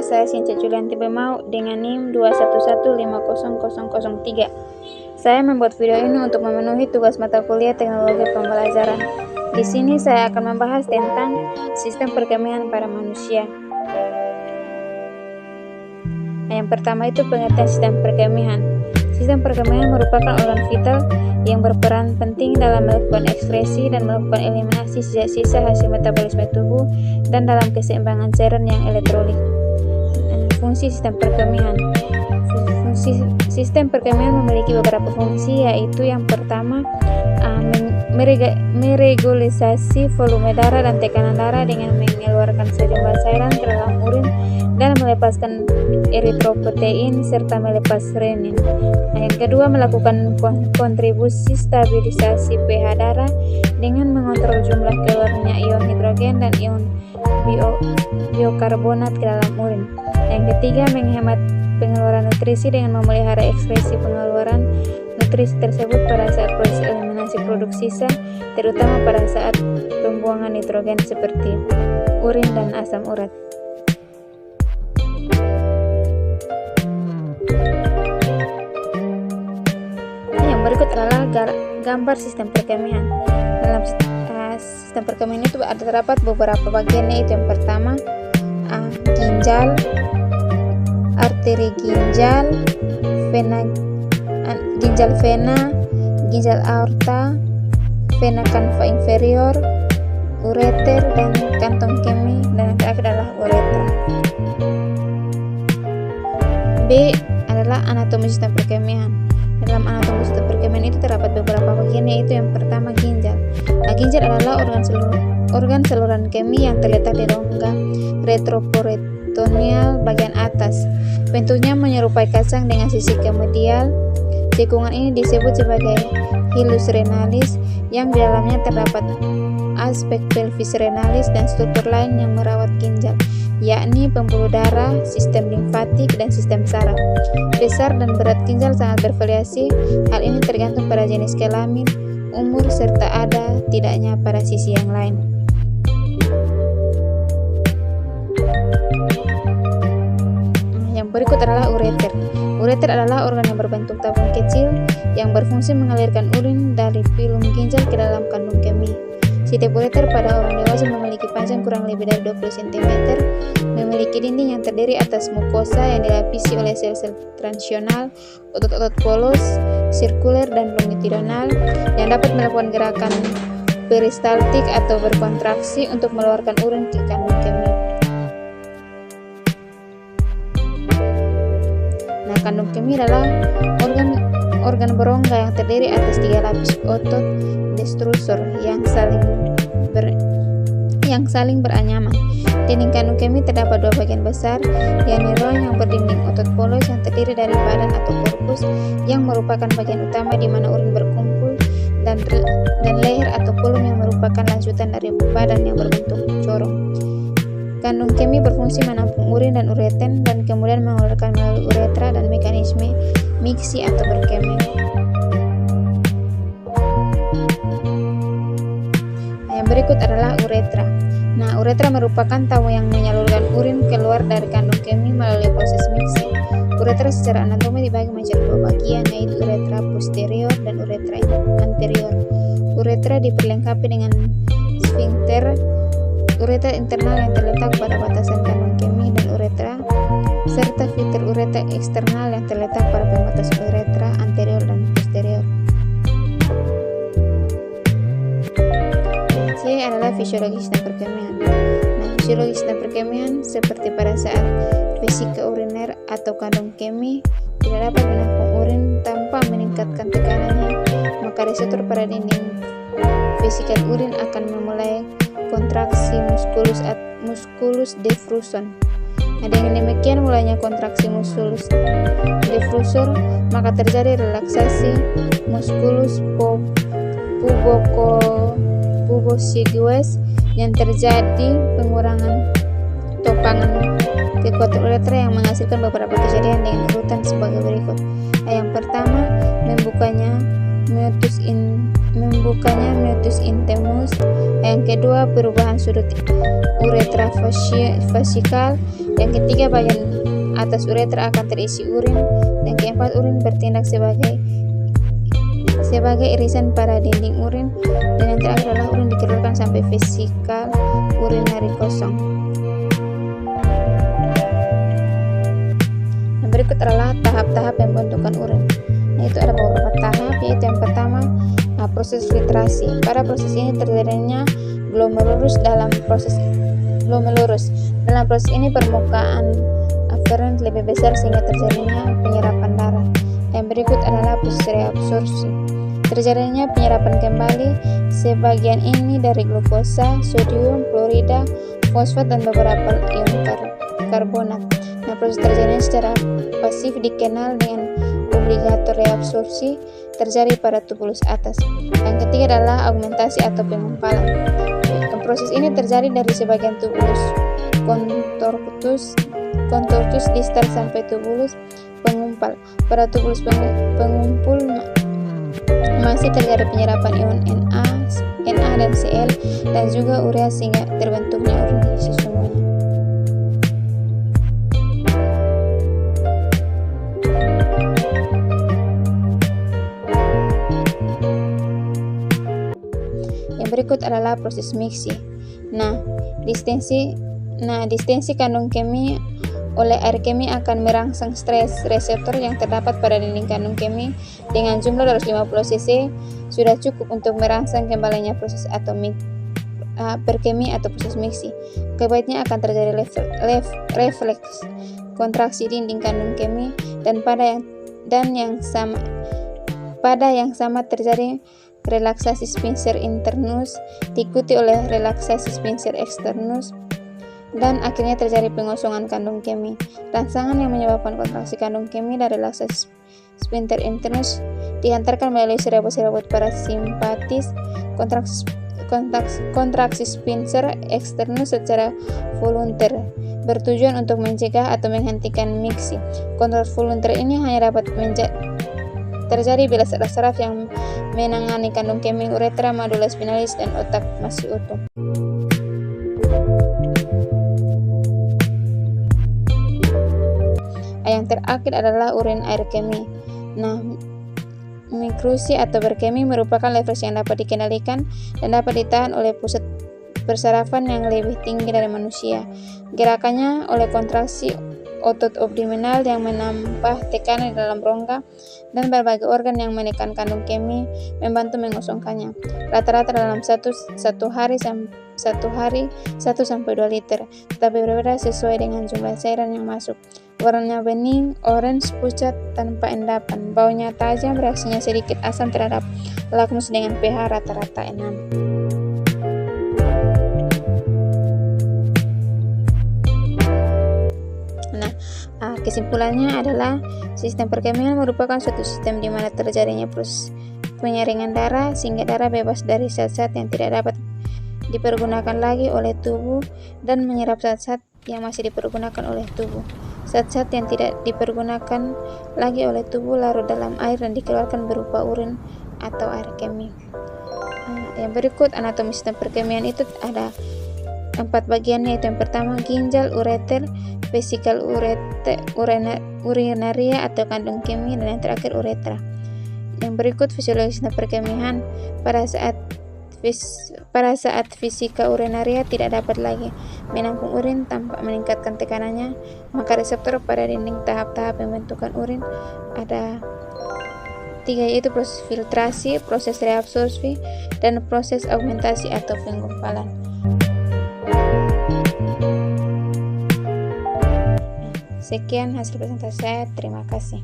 Nama saya Sinca Julianti Bemau dengan NIM 211500003. Saya membuat video ini untuk memenuhi tugas mata kuliah teknologi pembelajaran. Di sini saya akan membahas tentang sistem perkemihan pada manusia. Yang pertama itu pengertian sistem perkemihan. Sistem perkemihan merupakan organ vital yang berperan penting dalam melakukan ekskresi dan melakukan eliminasi sisa-sisa hasil metabolisme tubuh dan dalam keseimbangan cairan yang elektrolit. Fungsi sistem perkemihan. Sistem perkemihan memiliki beberapa fungsi, yaitu yang pertama meregulasi volume darah dan tekanan darah dengan mengeluarkan sejumlah cairan ke dalam urin dan melepaskan eritropoietin serta melepas renin. Yang kedua, melakukan kontribusi stabilisasi pH darah dengan mengontrol jumlah keluarnya ion hidrogen dan ion biokarbonat ke dalam urin. Yang ketiga, menghemat pengeluaran nutrisi dengan memelihara ekskresi pengeluaran nutrisi tersebut pada saat proses eliminasi produk sisa, terutama pada saat pembuangan nitrogen seperti urin dan asam urat. Yang berikut adalah gambar sistem perkemihan. Dalam sistem perkemihan itu terdapat beberapa bagian, yaitu yang pertama ginjal, arteri ginjal, ginjal vena, ginjal aorta, vena cava inferior, ureter, dan kantong kemih, dan yang terakhir adalah uretra. B adalah anatomi sistem perkemihan. Dalam anatomi sistem perkemihan itu terdapat beberapa bagian, yaitu yang pertama ginjal. Ginjal adalah organ saluran kemih yang terletak di rongga retroperitoneal bagian atas. Bentuknya menyerupai kacang dengan sisi kemedial. Tikungan ini disebut sebagai hilus renalis, yang di dalamnya terdapat aspek pelvis renalis dan struktur lain yang merawat ginjal, yakni pembuluh darah, sistem limfatik, dan sistem saraf. Besar dan berat ginjal sangat bervariasi. Hal ini tergantung pada jenis kelamin, umur, serta ada tidaknya pada sisi yang lain. Yang berikut adalah ureter. Ureter adalah organ yang berbentuk tabung kecil yang berfungsi mengalirkan urin dari filum ginjal ke dalam kandung kemih. Setiap ureter pada orang dewasa memiliki panjang kurang lebih dari 20 cm, memiliki dinding yang terdiri atas mukosa yang dilapisi oleh sel-sel transitional, otot-otot polos, sirkuler, dan longitudinal yang dapat melakukan gerakan peristaltik atau berkontraksi untuk mengeluarkan urin ke kandung kemih. Kandung kemih adalah organ berongga yang terdiri atas 3 lapis otot destrusor yang saling beranyaman. Dinding kandung kemih terdapat 2 bagian besar, yakni ruang yang berdinding otot polos yang terdiri dari badan atau korpus yang merupakan bagian utama di mana urin berkumpul, dan leher atau kulum yang merupakan lanjutan dari badan yang berbentuk corong. Kandung kemih berfungsi menampung urin dan ureter dan kemudian mengeluarkan melalui uretra dan mekanisme miksi atau berkemih. Yang berikut adalah uretra. Uretra merupakan tabung yang menyalurkan urin keluar dari kandung kemih melalui proses miksi. Uretra secara anatomi dibagi menjadi 2 bagian, yaitu uretra posterior dan uretra anterior. Uretra diperlengkapi dengan sfinkter, uretra internal yang terletak pada batasan kandung kemih dan uretra, serta filter uretra eksternal yang terletak pada pembatas uretra anterior dan posterior. C adalah fisiologi sistem perkemihan. Fisiologi sistem perkemihan seperti pada saat vesika uriner atau kandung kemih tidak dapat menampung urin tanpa meningkatkan tekanannya, maka reseptor pada dinding vesikel urin akan memulai kontraksi musculus defusion. Dengan demikian mulainya kontraksi musculus defusor, maka terjadi relaksasi musculus pubocogues yang terjadi pengurangan topangan kekuatan uretra yang menghasilkan beberapa kejadian dengan urutan sebagai berikut. Yang pertama, membukanya meatus intemus. Yang kedua, perubahan sudut uretra fasikal. Yang ketiga, bagian atas ureter akan terisi urin. Yang keempat, urin bertindak sebagai irisan pada dinding urin. Dan yang terakhir adalah urin dikeluarkan sampai vesikal urinari kosong. Yang berikut adalah tahap-tahap pembentukan urin. Yaitu ada beberapa tahap, yaitu yang pertama, proses filtrasi. Pada proses ini terjadinya glomerulus. Dalam proses ini permukaan afferent lebih besar sehingga terjadinya penyerapan darah. Yang berikut adalah proses reabsorpsi. Terjadinya penyerapan kembali sebagian ini dari glukosa, sodium, klorida, fosfat, dan beberapa ion karbonat. Nah, proses terjadinya secara pasif dikenal dengan obligator reabsorpsi terjadi pada tubulus atas. Yang ketiga adalah augmentasi atau pengumpalan. Proses ini terjadi dari sebagian tubulus contortus distal sampai tubulus pengumpal. Pada tubulus pengumpul masih terjadi penyerapan ion Na dan Cl dan juga urea sehingga terbentuknya urin sesungguhnya. Yang berikut adalah proses mixi. Distensi kandung kemi oleh air kemi akan merangsang stres reseptor yang terdapat pada dinding kandung kemi dengan jumlah 250 cc sudah cukup untuk merangsang kembalinya proses atomik berkemi atau proses mixi. Akibatnya akan terjadi refleks kontraksi dinding kandung kemi dan pada yang sama terjadi relaksasi sphincter internus diikuti oleh relaksasi sphincter externus dan akhirnya terjadi pengosongan kandung kemi. Rangsangan yang menyebabkan kontraksi kandung kemi dan relaksasi sphincter internus dihantarkan melalui serabut-serabut parasimpatis. Kontraksi sphincter externus secara volunter bertujuan untuk mencegah atau menghentikan mixi. Kontraksi volunter ini hanya dapat terjadi bila saraf yang menangani kandung kemi, uretra, madula spinalis, dan otak masih utuh. Yang terakhir adalah urin air kemi. Mikrusi atau berkemi merupakan refleks yang dapat dikendalikan dan dapat ditahan oleh pusat persarafan yang lebih tinggi dari manusia. Gerakannya oleh kontraksi otot abdominal yang menambah tekanan di dalam rongga dan berbagai organ yang menekan kandung kemi membantu mengosongkannya. Rata-rata dalam satu hari 1 sampai 2 liter, tetapi berbeda sesuai dengan jumlah cairan yang masuk. Warnanya bening, orange, pucat, tanpa endapan. Baunya tajam, reaksinya sedikit asam terhadap lakmus dengan pH rata-rata 6. Kesimpulannya adalah sistem perkemian merupakan suatu sistem di mana terjadinya proses penyaringan darah sehingga darah bebas dari zat-zat yang tidak dapat dipergunakan lagi oleh tubuh dan menyerap zat-zat yang masih dipergunakan oleh tubuh. Zat-zat yang tidak dipergunakan lagi oleh tubuh larut dalam air dan dikeluarkan berupa urin atau air kemi. Yang berikut anatomi sistem perkemian itu ada 4 bagian, yaitu yang pertama ginjal, ureter, vesikal urinaria atau kandung kemi, dan yang terakhir uretra. Yang berikut fisiologi sistem perkemian pada saat fisika urinaria tidak dapat lagi menampung urin tanpa meningkatkan tekanannya, maka reseptor pada dinding tahap-tahap pembentukan urin ada 3, yaitu proses filtrasi, proses reabsorpsi, dan proses augmentasi atau penggumpalan. Sekian hasil presentasi saya, terima kasih.